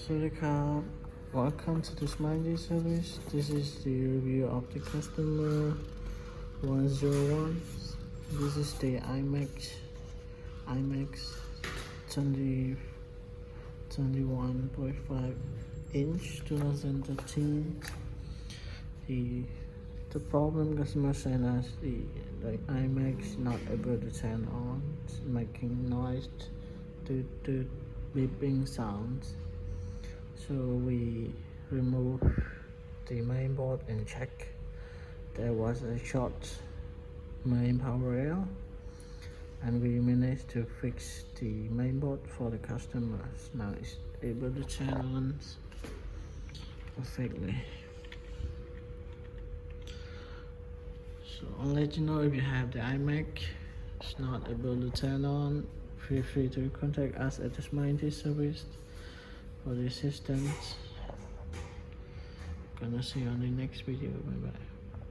Sudikap, welcome to this Mindy service. This is the review of the customer 101. This is the iMac 21.5 inch 2013. The problem customer sent us the iMac is not able to turn on. It's making noise, beeping sounds. So we remove the main board and check. There was a short main power rail, and we managed to fix the main board for the customers. Now it's able to turn on perfectly. So I'll let you know if you have the iMac, it's not able to turn on. Feel free to contact us at this Mindy service for the assistance. Gonna see you on the next video. Bye bye.